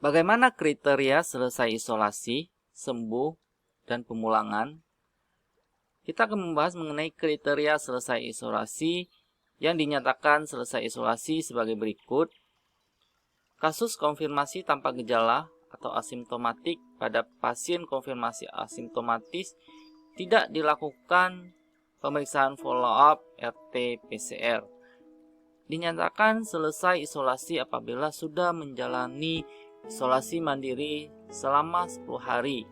Bagaimana kriteria selesai isolasi, sembuh, dan pemulangan? Kita akan membahas mengenai kriteria selesai isolasi yang dinyatakan selesai isolasi sebagai berikut. Kasus konfirmasi tanpa gejala atau asimptomatik pada pasien konfirmasi asimptomatis tidak dilakukan pemeriksaan follow-up RT-PCR. Dinyatakan selesai isolasi apabila sudah menjalani isolasi mandiri selama 10 hari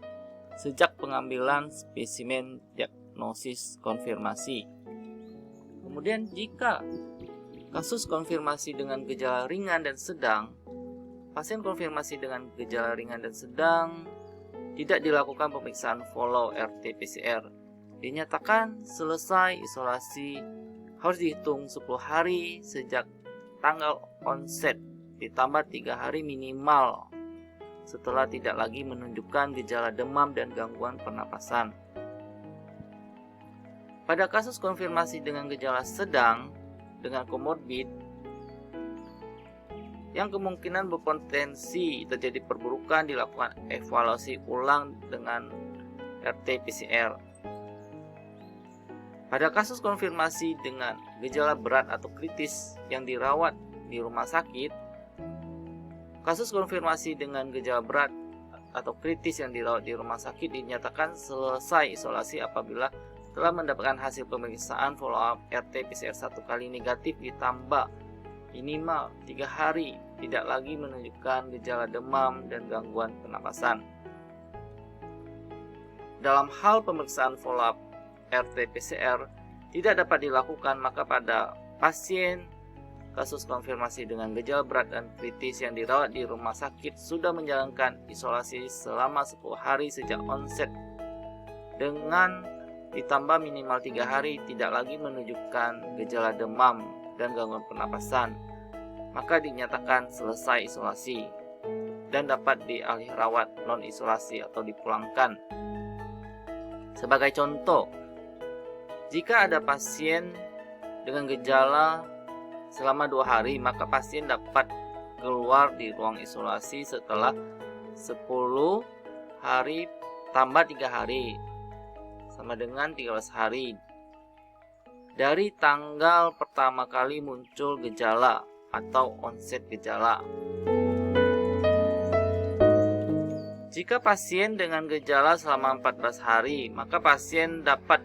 sejak pengambilan spesimen diagnosis konfirmasi. Kemudian jika kasus konfirmasi dengan gejala ringan dan sedang, pasien konfirmasi dengan gejala ringan dan sedang tidak dilakukan pemeriksaan follow RT-PCR. Dinyatakan selesai isolasi harus dihitung 10 hari sejak tanggal onset ditambah 3 hari minimal setelah tidak lagi menunjukkan gejala demam dan gangguan pernapasan. Pada kasus konfirmasi dengan gejala sedang dengan komorbid yang kemungkinan berpotensi terjadi perburukan, dilakukan evaluasi ulang dengan RT-PCR. Pada kasus konfirmasi dengan gejala berat atau kritis yang dirawat di rumah sakit, kasus konfirmasi dengan gejala berat atau kritis yang dirawat di rumah sakit dinyatakan selesai isolasi apabila telah mendapatkan hasil pemeriksaan follow-up RT-PCR 1 kali negatif ditambah minimal 3 hari tidak lagi menunjukkan gejala demam dan gangguan pernapasan. Dalam hal pemeriksaan follow-up RT-PCR tidak dapat dilakukan, maka pada pasien kasus konfirmasi dengan gejala berat dan kritis yang dirawat di rumah sakit sudah menjalankan isolasi selama 10 hari sejak onset dengan ditambah minimal 3 hari tidak lagi menunjukkan gejala demam dan gangguan pernapasan, maka dinyatakan selesai isolasi dan dapat dialih rawat non isolasi atau dipulangkan. Sebagai contoh, jika ada pasien dengan gejala selama 2 hari, maka pasien dapat keluar di ruang isolasi setelah 10 hari tambah 3 hari, sama dengan 13 hari dari tanggal pertama kali muncul gejala atau onset gejala. Jika pasien dengan gejala selama 14 hari, maka pasien dapat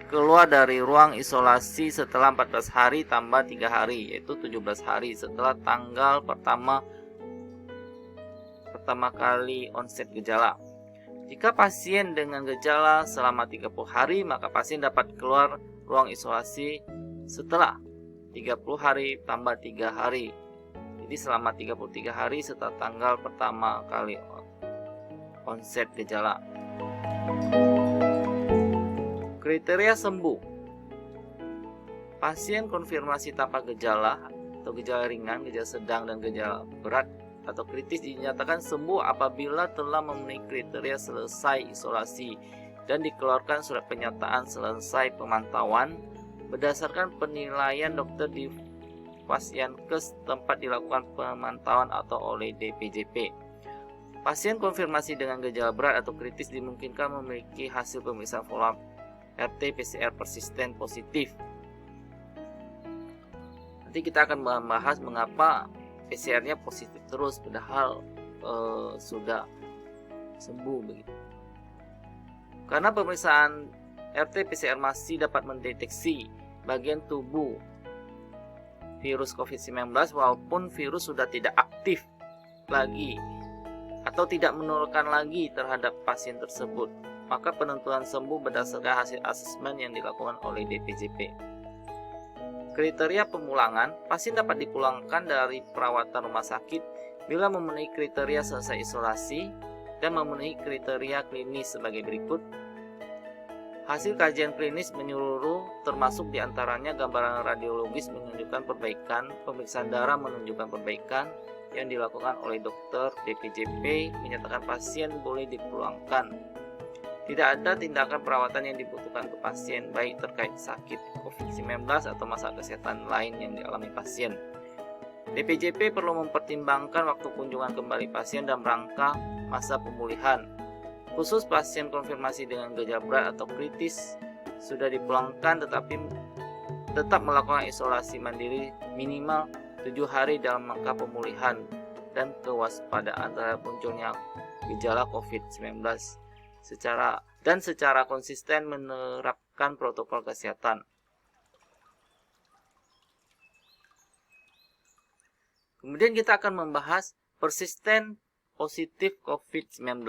keluar dari ruang isolasi setelah 14 hari tambah 3 hari, yaitu 17 hari setelah tanggal pertama kali onset gejala. Jika pasien dengan gejala selama 30 hari, maka pasien dapat keluar ruang isolasi setelah 30 hari tambah 3 hari. Jadi selama 33 hari setelah tanggal pertama kali onset gejala. Kriteria sembuh. Pasien konfirmasi tanpa gejala atau gejala ringan, gejala sedang, dan gejala berat atau kritis dinyatakan sembuh apabila telah memenuhi kriteria selesai isolasi dan dikeluarkan surat pernyataan selesai pemantauan berdasarkan penilaian dokter di Pasienkes tempat dilakukan pemantauan atau oleh DPJP. Pasien konfirmasi dengan gejala berat atau kritis dimungkinkan memiliki hasil pemeriksaan follow-up RT-PCR persisten positif. Nanti kita akan membahas mengapa PCR-nya positif terus padahal sudah sembuh begitu. Karena pemeriksaan RT-PCR masih dapat mendeteksi bagian tubuh virus COVID-19 walaupun virus sudah tidak aktif lagi atau tidak menularkan lagi terhadap pasien tersebut. Maka penentuan sembuh berdasarkan hasil asesmen yang dilakukan oleh DPJP. Kriteria pemulangan, pasien dapat dipulangkan dari perawatan rumah sakit bila memenuhi kriteria selesai isolasi dan memenuhi kriteria klinis sebagai berikut. Hasil kajian klinis menyeluruh termasuk diantaranya gambaran radiologis menunjukkan perbaikan, pemeriksaan darah menunjukkan perbaikan yang dilakukan oleh dokter DPJP menyatakan pasien boleh dipulangkan. Tidak ada tindakan perawatan yang dibutuhkan untuk pasien baik terkait sakit COVID-19 atau masalah kesehatan lain yang dialami pasien. BPJP perlu mempertimbangkan waktu kunjungan kembali pasien dalam rangka masa pemulihan. Khusus pasien konfirmasi dengan gejala berat atau kritis sudah dipulangkan tetapi tetap melakukan isolasi mandiri minimal 7 hari dalam rangka pemulihan dan kewaspadaan terhadap munculnya gejala COVID-19 secara konsisten menerapkan protokol kesehatan. Kemudian kita akan membahas persisten positif COVID-19.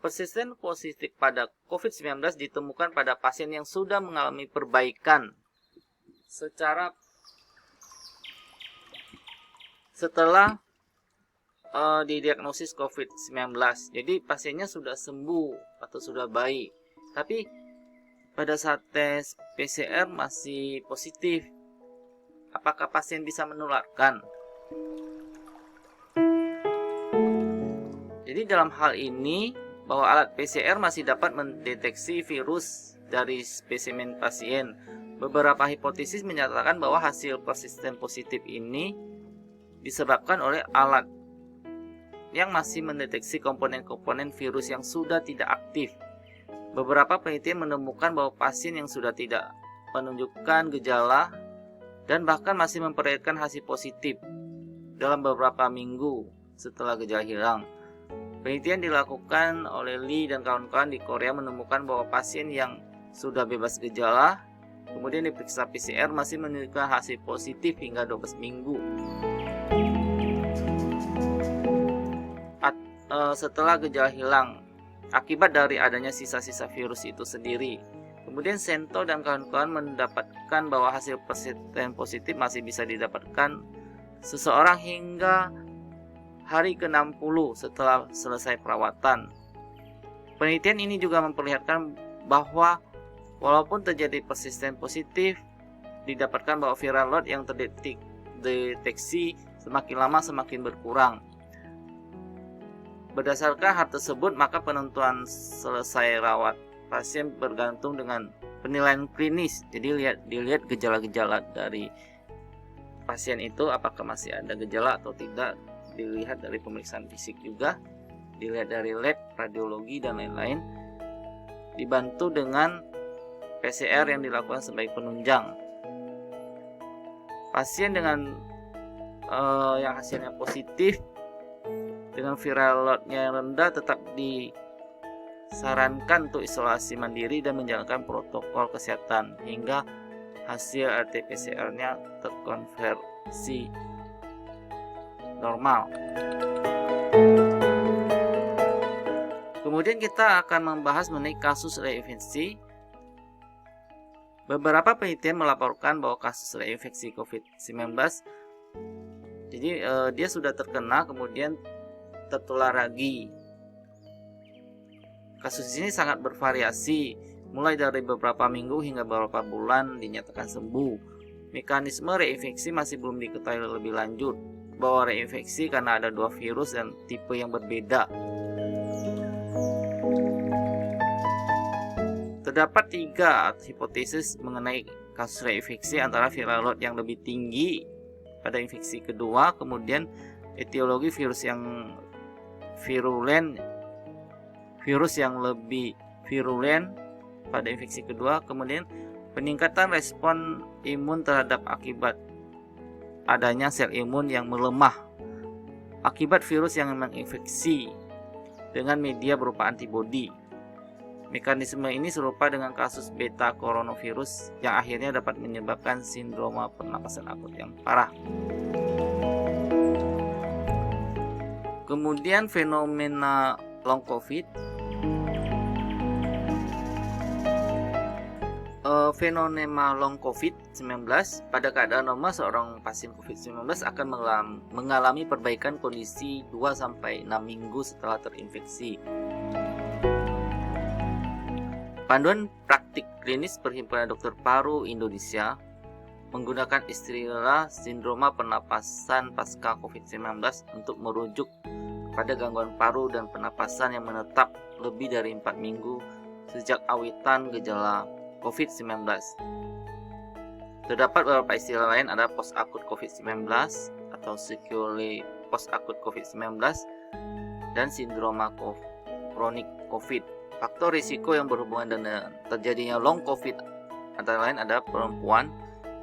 Persisten positif pada COVID-19 ditemukan pada pasien yang sudah mengalami perbaikan setelah didiagnosis COVID-19. Jadi pasiennya sudah sembuh atau sudah baik, tapi pada saat tes PCR masih positif. Apakah pasien bisa menularkan? Jadi dalam hal ini bahwa alat PCR masih dapat mendeteksi virus dari spesimen pasien. Beberapa hipotesis menyatakan bahwa hasil persisten positif ini disebabkan oleh alat yang masih mendeteksi komponen-komponen virus yang sudah tidak aktif. Beberapa penelitian menemukan bahwa pasien yang sudah tidak menunjukkan gejala dan bahkan masih memperlihatkan hasil positif dalam beberapa minggu setelah gejala hilang. Penelitian dilakukan oleh Lee dan kawan-kawan di Korea menemukan bahwa pasien yang sudah bebas gejala kemudian diperiksa PCR masih menunjukkan hasil positif hingga 12 minggu setelah gejala hilang akibat dari adanya sisa-sisa virus itu sendiri. Kemudian Sento dan kawan-kawan mendapatkan bahwa hasil persisten positif masih bisa didapatkan seseorang hingga hari ke-60 setelah selesai perawatan. Penelitian ini juga memperlihatkan bahwa walaupun terjadi persisten positif, didapatkan bahwa viral load yang terdeteksi semakin lama semakin berkurang. Berdasarkan hal tersebut, maka penentuan selesai rawat pasien bergantung dengan penilaian klinis. Jadi dilihat gejala-gejala dari pasien itu, apakah masih ada gejala atau tidak. Dilihat dari pemeriksaan fisik juga, dilihat dari lab, radiologi dan lain-lain. Dibantu dengan PCR yang dilakukan sebagai penunjang. Pasien dengan yang hasilnya positif dengan viral load-nya yang rendah tetap disarankan untuk isolasi mandiri dan menjalankan protokol kesehatan hingga hasil RT-PCR-nya terkonversi normal. Kemudian kita akan membahas mengenai kasus reinfeksi. Beberapa penelitian melaporkan bahwa kasus reinfeksi COVID-19 jadi dia sudah terkena kemudian tertular lagi. Kasus ini sangat bervariasi, mulai dari beberapa minggu hingga beberapa bulan dinyatakan sembuh. Mekanisme reinfeksi masih belum diketahui lebih lanjut, bahwa reinfeksi karena ada 2 virus dan tipe yang berbeda. Terdapat 3 hipotesis mengenai kasus reinfeksi, antara viral load yang lebih tinggi pada infeksi kedua, kemudian etiologi virus yang lebih virulen pada infeksi kedua, kemudian peningkatan respon imun terhadap akibat adanya sel imun yang melemah akibat virus yang menginfeksi dengan media berupa antibodi. Mekanisme ini serupa dengan kasus beta coronavirus yang akhirnya dapat menyebabkan sindroma pernapasan akut yang parah. Kemudian fenomena long COVID. Fenomena long COVID-19 pada keadaan normal seorang pasien COVID-19 akan mengalami perbaikan kondisi 2-6 minggu setelah terinfeksi. Panduan praktik klinis Perhimpunan Dokter Paru Indonesia menggunakan istilah sindroma pernapasan pasca COVID-19 untuk merujuk pada gangguan paru dan pernapasan yang menetap lebih dari 4 minggu sejak awitan gejala COVID-19. Terdapat beberapa istilah lain, ada post akut COVID-19 atau sequelae post akut COVID-19 dan sindroma kronik COVID. Faktor risiko yang berhubungan dengan terjadinya long COVID antara lain ada perempuan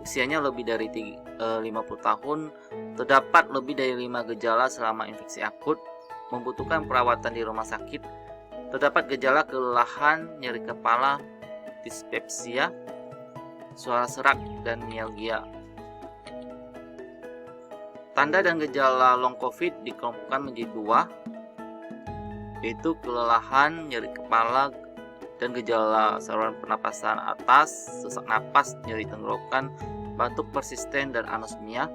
usianya lebih dari 50 tahun, terdapat lebih dari 5 gejala selama infeksi akut, membutuhkan perawatan di rumah sakit, terdapat gejala kelelahan, nyeri kepala, dispepsia, suara serak, dan mialgia. Tanda dan gejala long COVID dikelompokkan menjadi dua, yaitu kelelahan, nyeri kepala, dan gejala saluran pernapasan atas, sesak napas, nyeri tenggorokan, batuk persisten, dan anosmia.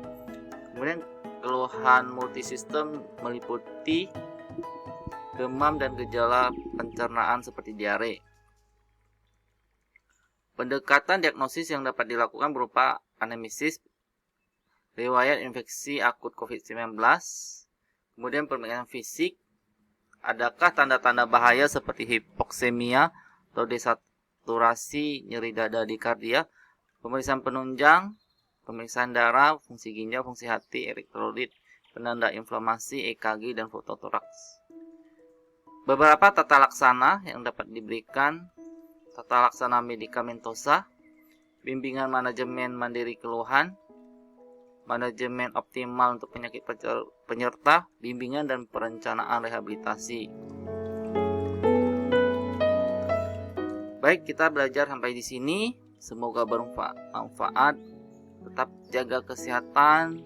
Kemudian keluhan multisistem meliputi demam dan gejala pencernaan seperti diare. Pendekatan diagnosis yang dapat dilakukan berupa anamnesis, riwayat infeksi akut COVID-19, kemudian pemeriksaan fisik, adakah tanda-tanda bahaya seperti hipoksemia atau desaturasi, nyeri dada dikardia, pemeriksaan penunjang, pemeriksaan darah, fungsi ginjal, fungsi hati, elektrolit, penanda inflamasi, EKG, dan fototoraks. Beberapa tata laksana yang dapat diberikan: tata laksana medikamentosa, bimbingan manajemen mandiri keluhan, manajemen optimal untuk penyakit penyerta, bimbingan dan perencanaan rehabilitasi. Baik, kita belajar sampai di sini. Semoga bermanfaat. Tetap jaga kesehatan,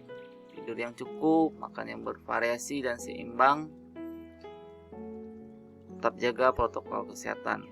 tidur yang cukup, makan yang bervariasi dan seimbang. Tetap jaga protokol kesehatan.